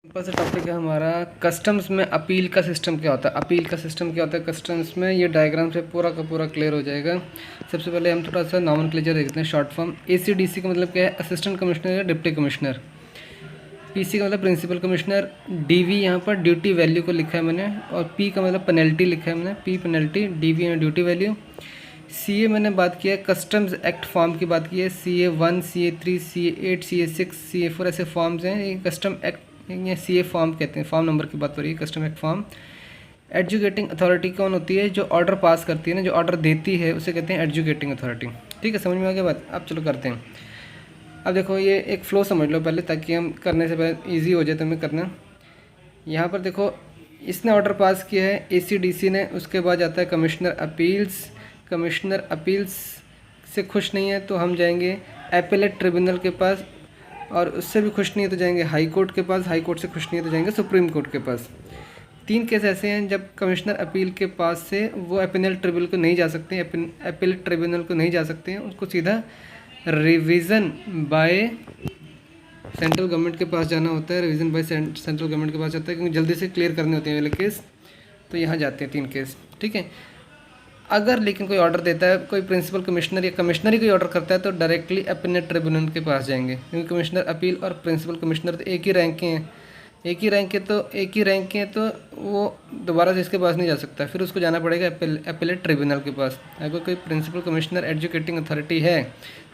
Simple सा topic है हमारा कस्टम्स में अपील का सिस्टम क्या होता है। अपील का सिस्टम क्या होता है कस्टम्स में, ये डायग्राम से पूरा का पूरा क्लियर हो जाएगा। सबसे पहले हम थोड़ा सा नॉमेनक्लेचर देखते हैं, शॉर्ट फॉर्म। ACDC का मतलब क्या है, असिस्टेंट कमिश्नर या डिप्टी कमिश्नर। PC का मतलब प्रिंसिपल कमिश्नर। DV यहाँ पर ड्यूटी वैल्यू को लिखा है मैंने, और P का मतलब पेनल्टी लिखा है मैंने, P पेनल्टी, DV में ड्यूटी वैल्यू। CA मैंने बात किया है, कस्टम्स एक्ट फॉर्म की बात की है। CA1, CA3, CA8, CA6, CA4 ऐसे फॉर्म्स हैं। ये कस्टम एक्ट या CA फॉर्म कहते हैं, फॉर्म नंबर की बात हो रही है, custom act form. Adjudicating authority कौन होती है, जो ऑर्डर पास करती है ना, जो ऑर्डर देती है उसे कहते हैं एडजुकेटिंग अथॉरिटी। ठीक है, समझ में आ गया बात। अब चलो करते हैं। अब देखो ये एक फ़्लो समझ लो पहले, ताकि हम करने से पहले ईजी हो जाए तुम्हें करना। यहाँ पर देखो, इसने ऑर्डर पास किया है ACDC ने, उसके बाद जाता है कमिश्नर अपील्स। कमिश्नर अपील्स से खुश नहीं है तो हम जाएंगे एपेलेट ट्रिब्यूनल के पास, और उससे भी खुश नहीं है तो जाएंगे हाई कोर्ट के पास, हाई कोर्ट से खुश नहीं है तो जाएंगे सुप्रीम कोर्ट के पास। 3 केस ऐसे हैं जब कमिश्नर अपील के पास से वो एपेलेट ट्रिब्यूनल को नहीं जा सकते हैं, एपेलेट ट्रिब्यूनल को नहीं जा सकते हैं, उसको सीधा रिवीजन बाय सेंट्रल गवर्नमेंट के पास जाना होता है। रिवीजन बाय सेंट्रल गवर्नमेंट के पास जाता है, क्योंकि जल्दी से क्लियर करने होते हैं वाले केस, तो यहाँ जाते हैं 3 केस। ठीक है, अगर लेकिन कोई ऑर्डर देता है, कोई प्रिंसिपल कमिश्नर या कमिश्नर ही कोई ऑर्डर करता है, तो डायरेक्टली अपीलेट ट्रिब्यूनल के पास जाएंगे, क्योंकि कमिश्नर अपील और प्रिंसिपल कमिश्नर तो एक ही रैंक के हैं, एक ही रैंक के हैं, तो वो दोबारा से इसके पास नहीं जा सकता, फिर उसको जाना पड़ेगा अपीलेट ट्रिब्यूनल के पास। अगर कोई प्रिंसिपल कमिश्नर एजुकेटिंग अथॉरिटी है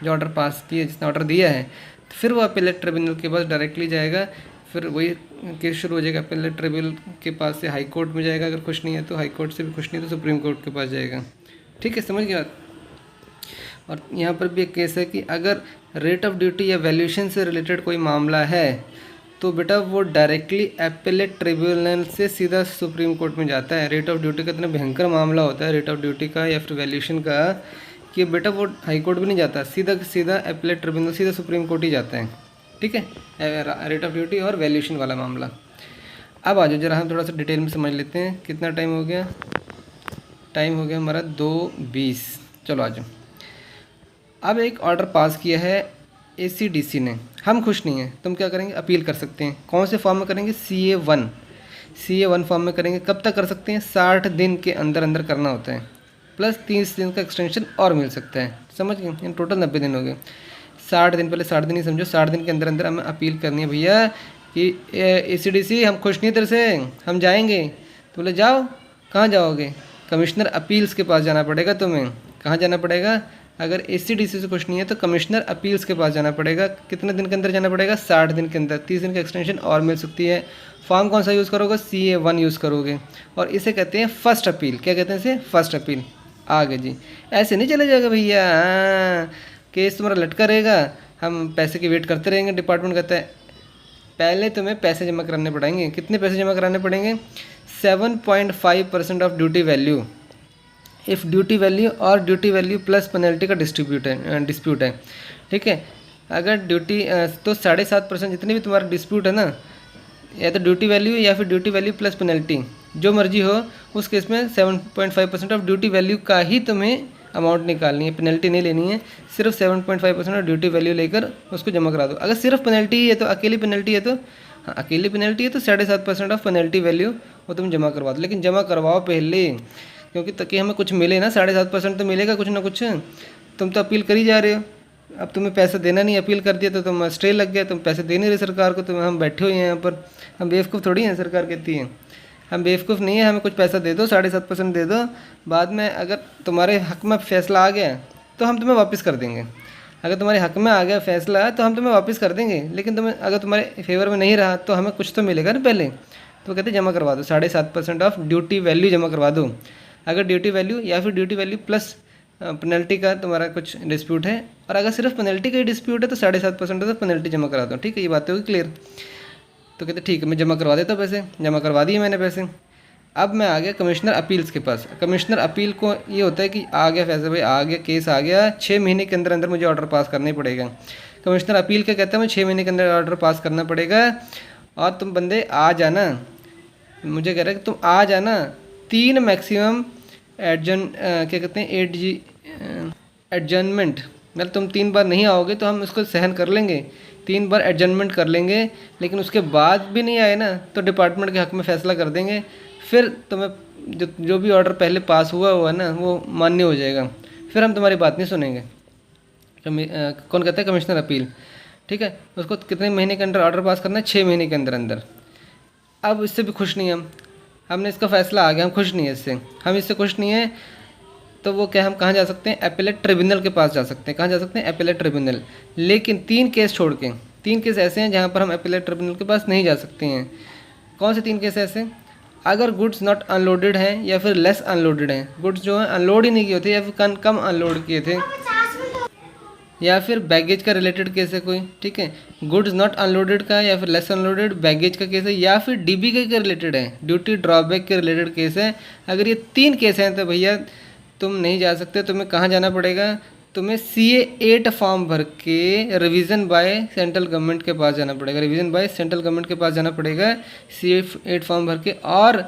जो ऑर्डर पास किया, जिसने ऑर्डर दिया है, तो फिर वो अपीलेट ट्रिब्यूनल के पास डायरेक्टली जाएगा। फिर वही केस शुरू हो जाएगा, अपीलेट ट्रिब्यूनल के पास से हाई कोर्ट में जाएगा, अगर खुश नहीं है तो हाई कोर्ट से भी खुश नहीं है तो सुप्रीम कोर्ट के पास जाएगा। ठीक है, समझ गया। और यहाँ पर भी एक केस है कि अगर रेट ऑफ ड्यूटी या वैल्यूएशन से रिलेटेड कोई मामला है, तो बेटा वो डायरेक्टली एपेलेट ट्रिब्यूनल से सीधा सुप्रीम कोर्ट में जाता है। रेट ऑफ ड्यूटी का इतना भयंकर मामला होता है, रेट ऑफ ड्यूटी का या फिर वैल्यूएशन का, कि बेटा वो हाई कोर्ट भी नहीं जाता, सीधा सीधा एपेलेट ट्रिब्यूनल, सीधा सुप्रीम कोर्ट ही जाता है। ठीक है, रेट ऑफ ड्यूटी और वैल्यूएशन वाला मामला। अब आ जाओ जरा हम थोड़ा सा डिटेल में समझ लेते हैं। कितना टाइम हो गया, टाइम हो गया हमारा 2:20। चलो आ जाओ। अब एक ऑर्डर पास किया है ACDC ने, हम खुश नहीं हैं, तुम क्या करेंगे, अपील कर सकते हैं। कौन से फॉर्म में करेंगे, CA1 फॉर्म में करेंगे। कब तक कर सकते हैं, 60 दिन के अंदर अंदर करना होता है, प्लस 30 दिन का एक्सटेंशन और मिल सकता है। समझ गए, टोटल 90 दिन हो गए। 60 दिन, पहले 60 दिन ही समझो, 60 दिन के अंदर अंदर हमें अपील करनी है भैया कि ACDC हम खुश नहीं तेरे से, हम जाएंगे। तो बोले जाओ, कहाँ जाओगे, कमिश्नर अपील्स के पास जाना पड़ेगा तुम्हें। कहाँ जाना पड़ेगा, अगर ACDC से कुछ नहीं है तो कमिश्नर अपील्स के पास जाना पड़ेगा। कितने दिन के अंदर जाना पड़ेगा, 60 दिन के अंदर। 30 दिन का एक्सटेंशन और मिल सकती है। फॉर्म कौन सा यूज़ करोगे, CA1 यूज़ करोगे, और इसे कहते हैं फर्स्ट अपील। क्या कहते हैं इसे, फर्स्ट अपील। आगे जी, ऐसे नहीं चले जाएगा भैया, केस तुम्हारा लटका रहेगा, हम पैसे की वेट करते रहेंगे। डिपार्टमेंट कहता है पहले तुम्हें पैसे जमा कराने पड़ेंगे। कितने पैसे जमा कराने पड़ेंगे, 7.5% of duty value, if duty value और ड्यूटी वैल्यू प्लस पेनल्टी का डिस्प्यूट है। ठीक है, अगर ड्यूटी तो 7.5% जितने भी तुम्हारा डिस्प्यूट है ना, या तो ड्यूटी वैल्यू या फिर ड्यूटी वैल्यू प्लस पेनल्टी, जो मर्जी हो, उस केस में 7.5% ऑफ ड्यूटी वैल्यू का ही तुम्हें अमाउंट निकालनी है, पेनल्टी नहीं लेनी है। सिर्फ 7.5% ऑफ ड्यूटी वैल्यू लेकर उसको जमा करा दो। अगर सिर्फ पेनल्टी ही है तो, अकेली पेनल्टी है तो, हाँ अकेली पेनल्टी है तो 7.5% ऑफ पेनल्टी वैल्यू वो तुम जमा करवा दो। लेकिन जमा करवाओ पहले, क्योंकि ताकि हमें कुछ मिले ना, 7.5% तो मिलेगा कुछ ना कुछ। तुम तो अपील कर ही जा रहे हो, अब तुम्हें पैसा देना नहीं, अपील कर दिया तो तुम स्टे लग गया, तुम पैसे दे नहीं रहे सरकार को। तुम, हम बैठे हुए हैं यहाँ पर, हम बेवकूफ़ थोड़ी हैं, सरकार कहती है हम बेवकूफ़ नहीं है, हमें कुछ पैसा दे दो, 7.5% दे दो, बाद में अगर तुम्हारे हक़ में फ़ैसला आ गया तो हम तुम्हें वापस कर देंगे। अगर तुम्हारे हक़ में आ गया फ़ैसला तो हम तुम्हें वापस कर देंगे, लेकिन तुम्हें अगर तुम्हारे फेवर में नहीं रहा तो हमें कुछ तो मिलेगा ना पहले। तो कहते जमा करवा दो, 7.5% ऑफ ड्यूटी वैल्यू जमा करवा दो। अगर ड्यूटी वैल्यू या फिर ड्यूटी वैल्यू प्लस पेनल्टी का तुम्हारा कुछ डिस्प्यूट है, और अगर सिर्फ पेनल्टी का ही डिस्प्यूट है तो 7.5% ऑफ पेनल्टी जमा करा दो। ठीक है, ये बातें होगी क्लियर। तो कहते ठीक है, मैं जमा करवा देता हूँ पैसे। जमा करवा दिए मैंने पैसे। अब मैं आ गया कमिश्नर अपील्स के पास। कमिश्नर अपील को ये होता है कि आ गया फैसला, भाई आ गया, केस आ गया, 6 महीने के अंदर अंदर मुझे ऑर्डर पास करना ही पड़ेगा। कमिश्नर अपील क्या कहता है, मुझे 6 महीने के अंदर ऑर्डर पास करना पड़ेगा, और तुम बंदे आ जाना। मुझे कह रहा है कि तुम आ जाना, 3 मैक्सिमम क्या कहते हैं, एडजर्नमेंट मतलब तुम 3 बार नहीं आओगे तो हम उसको सहन कर लेंगे, 3 बार एडजमेंट कर लेंगे, लेकिन उसके बाद भी नहीं आए ना तो डिपार्टमेंट के हक़ में फ़ैसला कर देंगे। फिर तुम्हें जो भी ऑर्डर पहले पास हुआ है ना वो मान्य हो जाएगा, फिर हम तुम्हारी बात नहीं सुनेंगे। कौन कहता है? Commissioner appeal. ठीक है, उसको कितने महीने के अंदर ऑर्डर पास करना है? 6 महीने के अंदर अंदर। अब इससे भी खुश नहीं हम, हमने इसका फ़ैसला आ गया, हम खुश नहीं है इससे, हम इससे खुश नहीं है, तो वो क्या, हम कहाँ जा सकते हैं? एपेलेट ट्रिब्यूनल के पास जा सकते हैं। कहाँ जा सकते हैं? Appellate tribunal. लेकिन 3 केस छोड़ के, 3 केस ऐसे हैं जहाँ पर हम एपेलेट ट्रिब्यूनल के पास नहीं जा सकते हैं। कौन से 3 केस ऐसे? अगर गुड्स नॉट अनलोडेड हैं या फिर लेस अनलोडेड हैं, गुड्स जो हैं अनलोड ही नहीं किए थे या फिर कम अनलोड किए थे, या फिर बैगेज का रिलेटेड केस है कोई। ठीक है, गुड्स नॉट अनलोडेड का या फिर लेस अनलोडेड, बैगेज का केस है, या फिर डीबी के रिलेटेड है, ड्यूटी ड्रॉबैक के रिलेटेड केस है। अगर ये 3 केस हैं तो भैया तुम नहीं जा सकते। तुम्हें कहाँ जाना पड़ेगा? तुम्हें CA8 फॉर्म भर के रिवीजन बाय सेंट्रल गवर्नमेंट के पास जाना पड़ेगा, रिवीजन बाय सेंट्रल गवर्नमेंट के पास जाना पड़ेगा CA8 फॉर्म भर के। और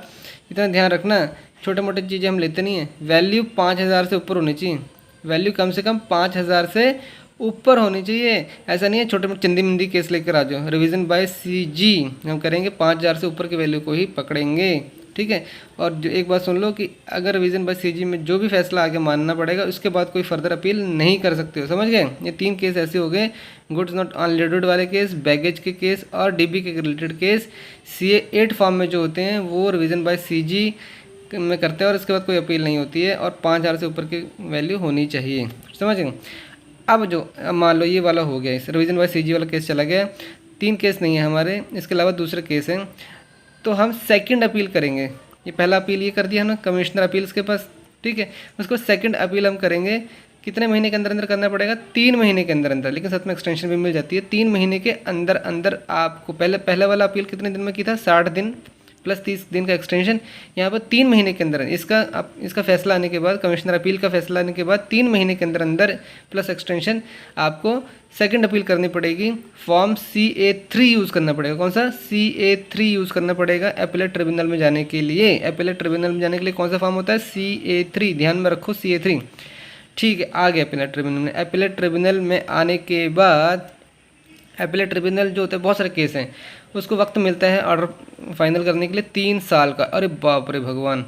इतना ध्यान रखना, छोटे मोटे चीज़ें हम लेते नहीं हैं, वैल्यू 5000 से ऊपर होनी चाहिए, वैल्यू कम से कम 5000 से ऊपर होनी चाहिए। ऐसा नहीं है छोटे मोटे चंदी मंदी केस लेकर आ जाओ। रिवीजन बाय CG हम करेंगे 5000 से ऊपर की वैल्यू को ही पकड़ेंगे। ठीक है, और जो एक बात सुन लो कि अगर रिवीजन बाय CG में जो भी फैसला आगे मानना पड़ेगा, उसके बाद कोई फर्दर अपील नहीं कर सकते हो। समझ गए? ये 3 केस ऐसे हो गए, गुड्स नॉट अनलोडेड वाले केस, बैगेज के केस और DB के रिलेटेड केस CA8 फॉर्म में जो होते हैं वो रिवीजन बाय CG में करते हैं और इसके बाद कोई अपील नहीं होती है, और 5000 से ऊपर की वैल्यू होनी चाहिए। समझ गए? अब मान लो ये वाला हो गया, इस रिवीजन बाय CG वाला केस चला गया, 3 केस नहीं है हमारे, इसके अलावा दूसरे केस हैं, तो हम सेकंड अपील करेंगे। ये पहला अपील ये कर दिया ना कमिश्नर अपील्स के पास। ठीक है, उसको सेकंड अपील हम करेंगे। कितने महीने के अंदर अंदर करना पड़ेगा? 3 महीने के अंदर अंदर, लेकिन साथ में एक्सटेंशन भी मिल जाती है। 3 महीने के अंदर अंदर आपको, पहले वाला अपील कितने दिन में की था? 60 दिन प्लस 30 दिन का एक्सटेंशन। यहाँ पर 3 महीने के अंदर इसका फैसला आने के बाद, कमिश्नर अपील का फैसला आने के बाद 3 महीने के अंदर अंदर प्लस एक्सटेंशन आपको सेकंड अपील करनी पड़ेगी। फॉर्म CA3 यूज़ करना पड़ेगा। कौन सा? CA3 यूज़ करना पड़ेगा एपेलेट ट्रिब्यूनल में जाने के लिए। एपेलेट ट्रिब्यूनल में जाने के लिए कौन सा फॉर्म होता है? CA3। ध्यान में रखो, CA3। ठीक है, आ गया एपेलेट ट्रिब्यूनल में। एपेलेट ट्रिब्यूनल में आने के बाद एपेलेट ट्रिब्यूनल जो होता है, बहुत सारे केस हैं, उसको वक्त मिलता है ऑर्डर फाइनल करने के लिए 3 साल का। अरे बाप रे भगवान,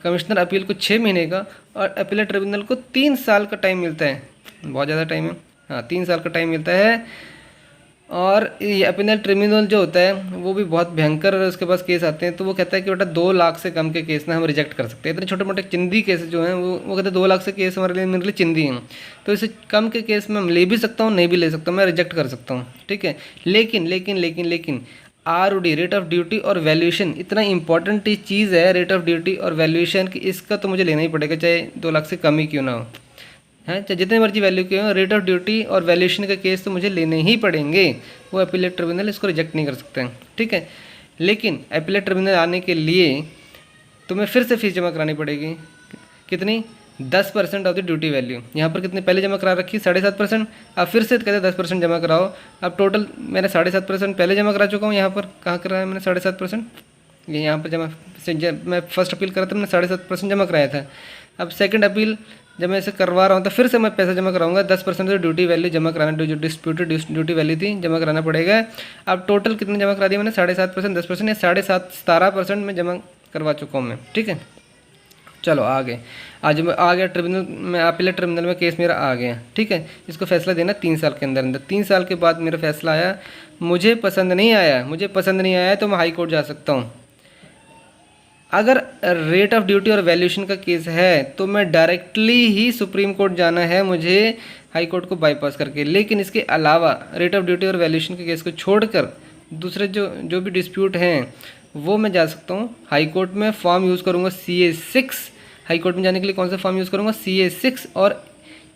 कमिश्नर अपील को 6 महीने का और एपेलेट ट्रिब्यूनल को 3 साल का टाइम मिलता है। बहुत ज़्यादा टाइम है। हाँ, 3 साल का टाइम मिलता है। और ये एपेलेट ट्रिब्यूनल जो होता है वो भी बहुत भयंकर, उसके पास केस आते हैं तो वो कहता है कि बेटा 2 लाख से कम के केस ना हम रिजेक्ट कर सकते हैं। इतने छोटे मोटे चिंदी केस जो हैं वो कहते हैं 2 लाख से केस हमारे लिए, मेरे लिए चिंदी हैं, तो इससे कम के केस में ले भी सकता हूँ, नहीं भी ले सकता हूँ, मैं रिजेक्ट कर सकता हूँ। ठीक है, लेकिन ROD, रेट ऑफ ड्यूटी और वैल्यूएशन, इतना इंपॉर्टेंट चीज़ है रेट ऑफ ड्यूटी और वैल्यूएशन कि इसका तो मुझे लेना ही पड़ेगा, चाहे 2 लाख से कम ही क्यों ना हो, है, चाहे जितने मर्जी वैल्यू के हो, रेट ऑफ ड्यूटी और वैल्यूएशन का केस तो मुझे लेने ही पड़ेंगे। वो एपेलेट ट्रिब्यूनल इसको रिजेक्ट नहीं कर सकते हैं। ठीक है, लेकिन एपेलेट ट्रिब्यूनल आने के लिए तुम्हें फिर से फीस जमा करानी पड़ेगी। कितनी? 10% ऑफ द ड्यूटी वैल्यू। यहाँ पर कितने पहले जमा करा रखी? 7.5%। अब फिर से कहते हैं 10% जमा कराओ। अब टोटल मैंने 7.5% पहले जमा करा चुका हूँ। यहाँ पर कहाँ कराया मैंने 7.5%? ये यहाँ पर जब मैं फर्स्ट अपील करा था मैंने 7.5% जमा कराया था। अब सेकंड अपील जब मैं इसे करवा रहा हूँ तो फिर से मैं पैसा जमा कराऊंगा। 10% ड्यूटी वैल्यू जमा कराना, जो डिस्प्यूटेड ड्यूटी वैल्यू थी जमा कराना पड़ेगा। अब टोटल कितने जमा करा दिया मैंने? 7.5%, 10% या 17% में जमा करवा चुका हूँ मैं। ठीक है, चलो आगे आज मैं आ गया ट्रिब्यूनल में, अपीलेट ट्रिब्यूनल में केस मेरा आ गया। ठीक है, इसको फैसला देना 3 साल के अंदर अंदर। 3 साल के बाद मेरा फैसला आया, मुझे पसंद नहीं आया तो मैं हाई कोर्ट जा सकता हूँ। अगर रेट ऑफ ड्यूटी और वैल्यूएशन का केस है तो मैं डायरेक्टली ही सुप्रीम कोर्ट जाना है मुझे, हाई कोर्ट को बाईपास करके। लेकिन इसके अलावा रेट ऑफ ड्यूटी और वैल्यूएशन के केस को छोड़कर दूसरे जो भी डिस्प्यूट हैं वो मैं जा सकता हूँ हाई कोर्ट में। फॉर्म यूज़ करूँगा CA6। हाई कोर्ट में जाने के लिए कौन सा फॉर्म यूज़ करूँगा? CA6। और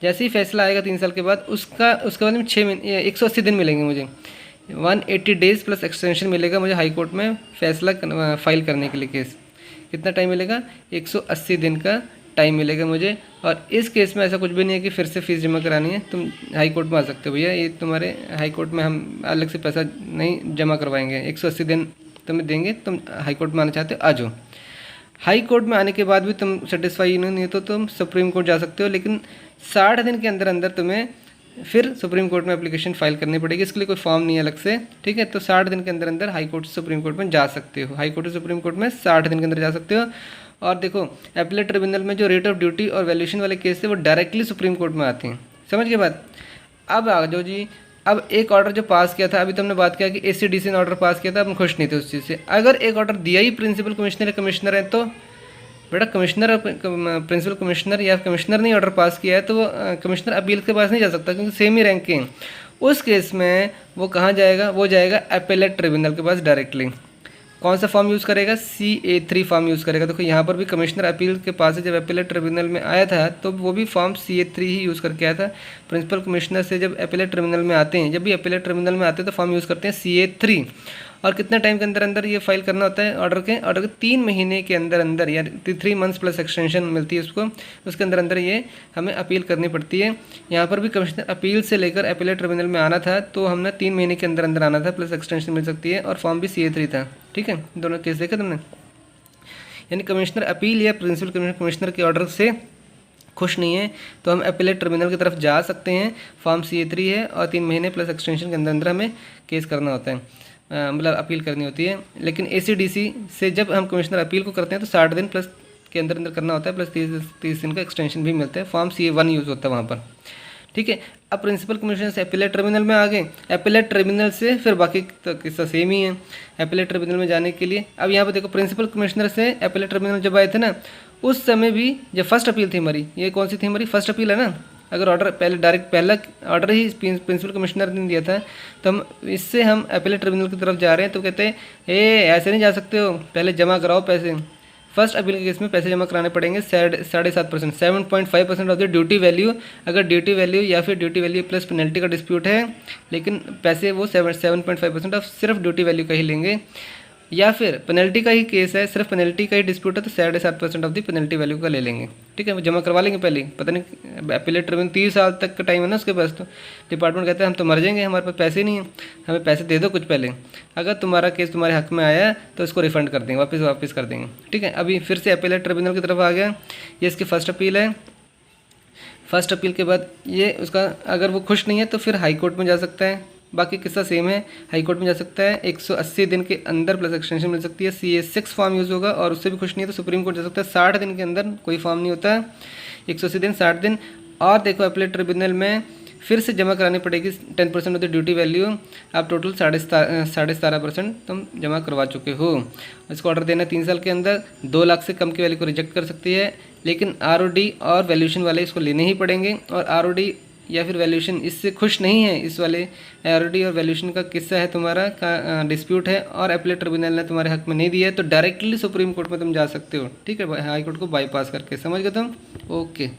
जैसे ही फैसला आएगा 3 साल के बाद, उसके बाद में 180 दिन मिलेंगे मुझे, 180 डेज़ प्लस एक्सटेंशन मिलेगा मुझे हाई कोर्ट में फैसला फाइल करने के लिए केस। कितना टाइम मिलेगा? 180 दिन का टाइम मिलेगा मुझे। और इस केस में ऐसा कुछ भी नहीं है कि फिर से फीस जमा करानी है, तुम हाई कोर्ट में आ सकते हो भैया। ये तुम्हारे हाई कोर्ट में हम अलग से पैसा नहीं जमा करवाएंगे, 180 दिन तुम्हें देंगे। तुम हाई कोर्ट में आना चाहते हो आ जाओ। हाई कोर्ट में आने के बाद भी तुम सेटिस्फाई नहीं हो तो तुम सुप्रीम कोर्ट जा सकते हो, लेकिन 60 दिन के अंदर अंदर तुम्हें फिर सुप्रीम कोर्ट में एप्लीकेशन फाइल करनी पड़ेगी। इसके लिए कोई फॉर्म नहीं है अलग से, ठीक है। तो 60 दिन के अंदर अंदर हाई कोर्ट से सुप्रीम कोर्ट में जा सकते हो, हाई कोर्ट से सुप्रीम कोर्ट में 60 दिन के अंदर जा सकते हो। और देखो एपीलेट ट्रिब्यूनल में जो रेट ऑफ ड्यूटी और वैल्यूएशन वाले केस है वो डायरेक्टली सुप्रीम कोर्ट में आते हैं, समझ गए बात। अब आ जाओ जी, अब एक ऑर्डर जो पास किया था, अभी तुमने बात किया कि एसीडीसी ने ऑर्डर पास किया था, हम खुश नहीं थे उस चीज़ से। अगर एक ऑर्डर दिया ही प्रिंसिपल कमिश्नर या कमिश्नर है तो बेटा कमिश्नर, प्रिंसिपल कमिश्नर या कमिश्नर ने ऑर्डर पास किया है तो वो कमिश्नर अपील के पास नहीं जा सकता, क्योंकि सेम ही रैंक के हैं। उस केस में वो कहाँ जाएगा, वो जाएगा एपेलेट ट्रिब्यूनल के पास डायरेक्टली। कौन सा फॉर्म यूज़ करेगा, CA3 फॉर्म यूज़ करेगा। देखो यहाँ पर भी कमिश्नर अपील के पास से जब एपेलेट ट्रिब्यूनल में आया था तो वो भी फॉर्म CA3 ही यूज़ करके आया था। प्रिंसिपल कमिश्नर से जब एपेलेट ट्रिब्यूनल में आते हैं, जब भी एपेलेट ट्रिब्यूनल में आते हैं तो फॉर्म यूज़ करते हैं CA3। और कितना टाइम के अंदर अंदर ये फाइल करना होता है, ऑर्डर के 3 महीने के अंदर अंदर, या 3 मंथ्स प्लस एक्सटेंशन मिलती है उसको, उसके अंदर अंदर ये हमें अपील करनी पड़ती है। यहाँ पर भी कमिश्नर अपील से लेकर एपेलेट ट्रिब्यूनल में आना था तो हमने 3 महीने के अंदर अंदर आना था, प्लस एक्सटेंशन मिल सकती है, और फॉर्म भी CA3 था, ठीक है। दोनों केस देखे तुमने। यानी कमिश्नर अपील या प्रिंसिपल कमिश्नर के ऑर्डर से खुश नहीं है तो हम एपेलेट ट्रिब्यूनल की तरफ जा सकते हैं। फॉर्म CA3 है और 3 महीने प्लस एक्सटेंशन के अंदर अंदर हमें केस करना होता है, मतलब अपील करनी होती है। लेकिन ACDC से जब हम कमिश्नर अपील को करते हैं तो 60 दिन प्लस के अंदर अंदर करना होता है, प्लस 30 दिन का एक्सटेंशन भी मिलता है। फॉर्म CA1 यूज़ होता है वहाँ पर, ठीक है। अब प्रिंसिपल कमिश्नर से एपेलेट ट्रिब्यूनल में आ गए, एपेलेट ट्रिब्यूनल से फिर बाकी तो किस्सा सेम ही है। एपेलेट ट्रिब्यूनल में जाने के लिए अब यहाँ पर देखो, प्रिंसिपल कमिश्नर से एपेलेट ट्रिब्यूनल जब आए थे ना, उस समय भी जब फर्स्ट अपील थी हमारी, ये कौन सी थी हमारी, फर्स्ट अपील है ना। अगर ऑर्डर पहले डायरेक्ट पहला ऑर्डर ही प्रिंसिपल कमिश्नर ने दिया था तो हम इससे हम एपेलेट ट्रिब्यूनल की तरफ जा रहे हैं तो कहते हैं ऐसे नहीं जा सकते हो, पहले जमा कराओ पैसे। फर्स्ट अपील के केस में पैसे जमा कराने पड़ेंगे 7.5%, 7.5% ऑफ द ड्यूटी वैल्यू। अगर ड्यूटी वैल्यू या फिर ड्यूटी वैल्यू प्लस पेनल्टी का डिस्प्यूट है, लेकिन पैसे वो 7.5% ऑफ सिर्फ ड्यूटी वैल्यू का ही लेंगे। या फिर पेनल्टी का ही केस है, सिर्फ पेनल्टी का ही डिस्प्यूट है तो 7.5% ऑफ द पेनल्टी वैल्यू का ले लेंगे, ठीक है। वो जमा करवा लेंगे पहले, पता नहीं एपेलेट ट्रिब्यूनल 30 साल तक का टाइम है ना उसके पास, तो डिपार्टमेंट कहता है हम तो मर जाएंगे, हमारे पास पैसे नहीं है, हमें पैसे दे दो कुछ पहले। अगर तुम्हारा केस तुम्हारे हक में आया तो इसको रिफंड कर देंगे, वापस कर देंगे, ठीक है। अभी फिर से एपेलेट ट्रिब्यूनल की तरफ आ गया, ये इसकी फर्स्ट अपील है। फर्स्ट अपील के बाद ये उसका अगर वो खुश नहीं है तो फिर हाई कोर्ट में जा सकता है, बाकी किस्सा सेम है, हाई कोर्ट में जा सकता है। 180 दिन के अंदर प्लस एक्सटेंशन मिल सकती है, CA6 फॉर्म यूज़ होगा, और उससे भी खुश नहीं है तो सुप्रीम कोर्ट जा सकता है। 60 दिन के अंदर कोई फॉर्म नहीं होता है, 180 दिन 60 दिन। और देखो एपेलेट ट्रिब्यूनल में फिर से जमा करानी पड़ेगी 10% ऑफ द ड्यूटी वैल्यू। आप टोटल 17.5% तुम जमा करवा चुके हो। इसको ऑर्डर देना 3 साल के अंदर, 2 लाख से कम की वैल्यू को रिजेक्ट कर सकती है, लेकिन ROD और वैल्यूएशन वाले इसको लेने ही पड़ेंगे। और ROD या फिर वैल्यूएशन इससे खुश नहीं है, इस वाले ROD और वैल्यूएशन का किस्सा है तुम्हारा का डिस्प्यूट है और एपेलेट ट्रिब्यूनल ने तुम्हारे हक में नहीं दिया है, तो डायरेक्टली सुप्रीम कोर्ट में तुम जा सकते हो, ठीक है, हाई कोर्ट को बाईपास करके। समझ गए तुम, ओके।